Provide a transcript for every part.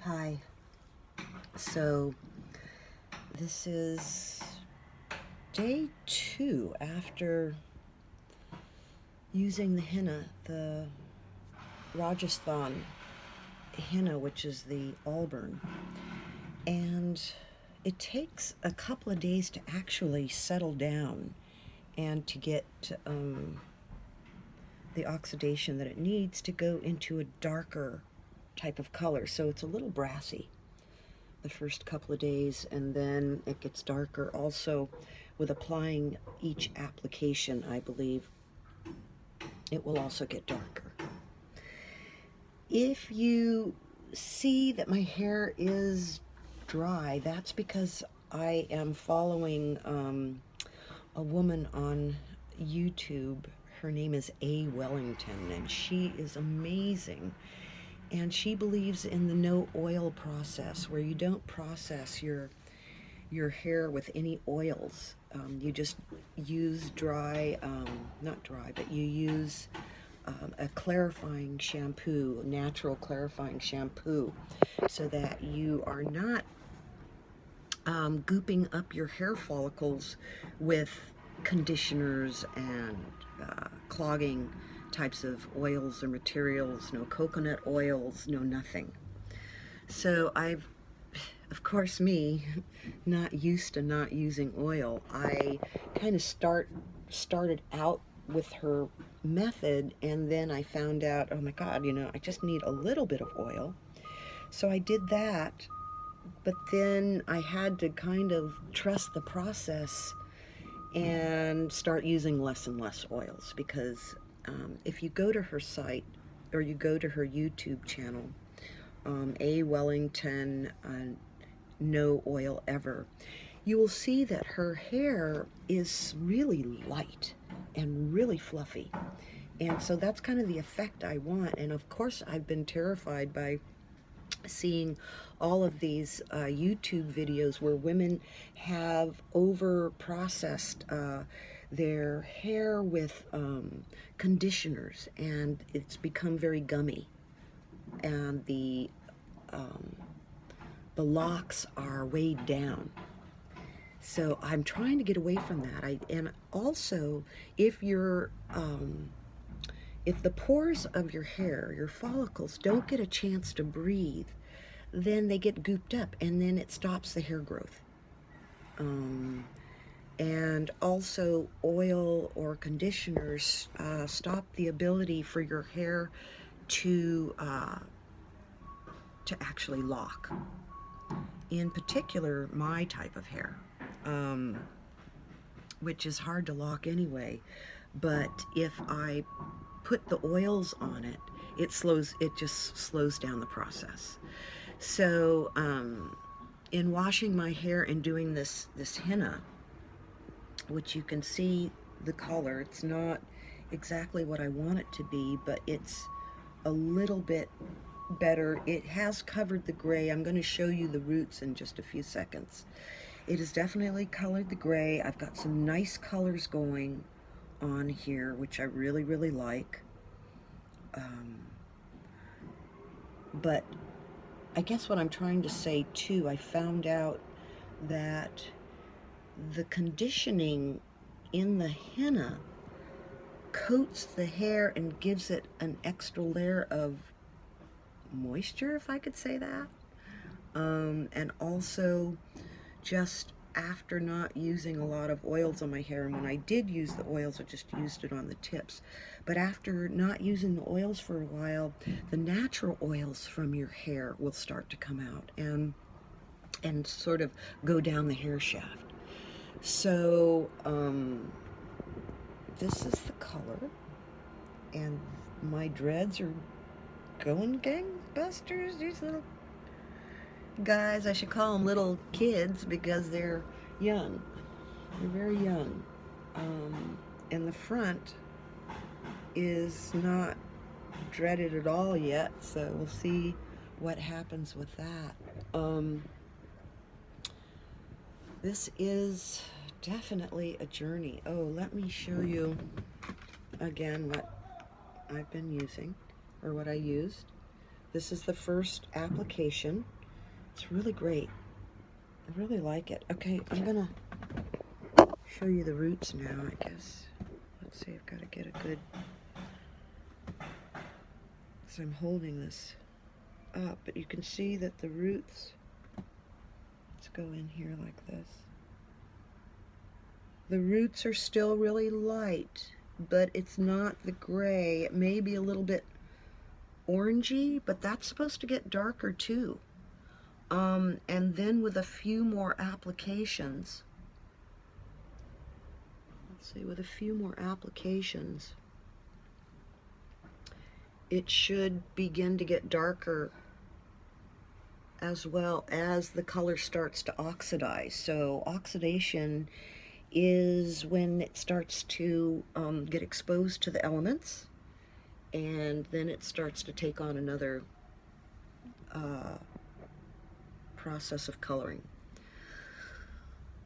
Hi. So this is day 2 after using the henna, the Rajasthan henna, which is the Auburn. And it takes a couple of days to actually settle down and to get the oxidation that it needs to go into a darker type of color. So it's a little brassy the first couple of days, and then it gets darker. Also, with applying each application, I believe it will also get darker. If you see that my hair is dry, that's because I am following a woman on YouTube. Her name is A. Wellington, and she is amazing. And she believes in the no oil process, where you don't process your hair with any oils. You just use not dry, but you use a clarifying shampoo, natural clarifying shampoo, so that you are not gooping up your hair follicles with conditioners and clogging types of oils or materials, no coconut oils, no nothing. So of course, not used to not using oil, I kind of started out with her method, and then I found out, oh my God, I just need a little bit of oil. So I did that, but then I had to kind of trust the process and start using less and less oils, because if you go to her site or you go to her YouTube channel, A. Wellington, No Oil Ever, you will see that her hair is really light and really fluffy. And so that's kind of the effect I want. And of course, I've been terrified by seeing all of these YouTube videos where women have over processed their hair with conditioners, and it's become very gummy, and the locks are weighed down. So I'm trying to get away from that. And also, if you're if the pores of your hair, your follicles, don't get a chance to breathe, then they get gooped up, and then it stops the hair growth. And also, oil or conditioners stop the ability for your hair to actually lock. In particular, my type of hair, which is hard to lock anyway. But if I put the oils on it, it just slows down the process. So in washing my hair and doing this henna, which you can see the color, it's not exactly what I want it to be, but it's a little bit better. It has covered the gray. I'm going to show you the roots in just a few seconds. It has definitely colored the gray. I've got some nice colors going on here, which I really, really like. But I guess what I'm trying to say too, I found out that the conditioning in the henna coats the hair and gives it an extra layer of moisture, if I could say that. And also, just after not using a lot of oils on my hair, and when I did use the oils, I just used it on the tips. But after not using the oils for a while, the natural oils from your hair will start to come out and sort of go down the hair shaft. So this is the color, and my dreads are going gangbusters. These little guys, I should call them little kids because they're young. They're very young. And the front is not dreaded at all yet, so we'll see what happens with that. This is definitely a journey. Oh, let me show you again what I've been using, or what I used. This is the first application. It's really great. I really like it. Okay, I'm gonna show you the roots now, I guess. Let's see, I've got to get a good, because I'm holding this up, but you can see that the roots, let's go in here like this. The roots are still really light, but it's not the gray. It may be a little bit orangey, but that's supposed to get darker too. And then with a few more applications, let's see, with a few more applications, it should begin to get darker as well as the color starts to oxidize. So oxidation is when it starts to get exposed to the elements, and then it starts to take on another process of coloring.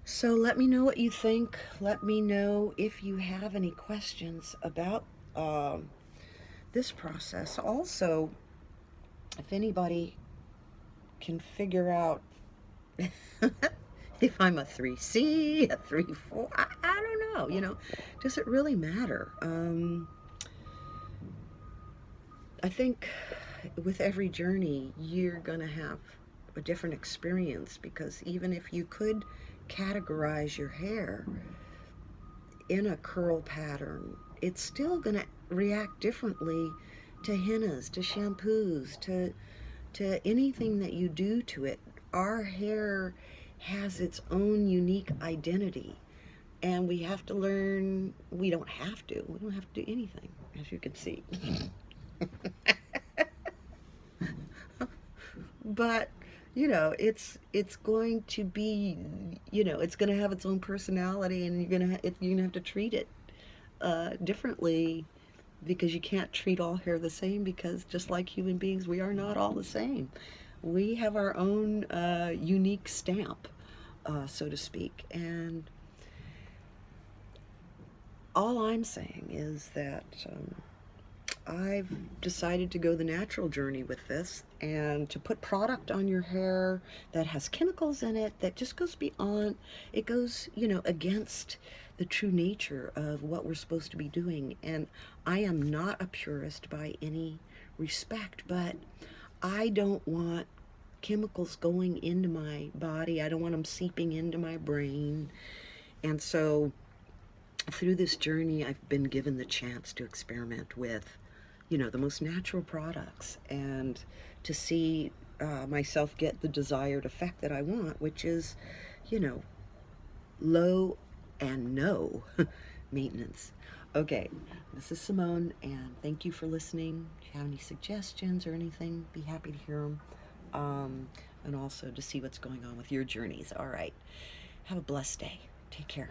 So let me know what you think. Let me know if you have any questions about this process. Also, if anybody can figure out if I'm a 3C, a 3-4, I don't know, you know, does it really matter? I think with every journey, you're gonna have a different experience, because even if you could categorize your hair in a curl pattern, it's still gonna react differently to hennas, to shampoos, to anything that you do to it. Our hair has its own unique identity, and we have to learn. We don't have to do anything, as you can see. But you know, it's going to be, you know, it's going to have its own personality, and you're going to have to treat it differently, because you can't treat all hair the same, because just like human beings, we are not all the same. We have our own unique stamp, so to speak. And all I'm saying is that I've decided to go the natural journey with this, and to put product on your hair that has chemicals in it that just goes beyond, it goes, you know, against the true nature of what we're supposed to be doing. And I am not a purist by any respect, but I don't want chemicals going into my body. I don't want them seeping into my brain. And so through this journey, I've been given the chance to experiment with, you know, the most natural products, and to see myself get the desired effect that I want, which is, you know, low and no maintenance. Okay, this is Simone, and thank you for listening. If you have any suggestions or anything, be happy to hear them, and also to see what's going on with your journeys. All right, have a blessed day. Take care.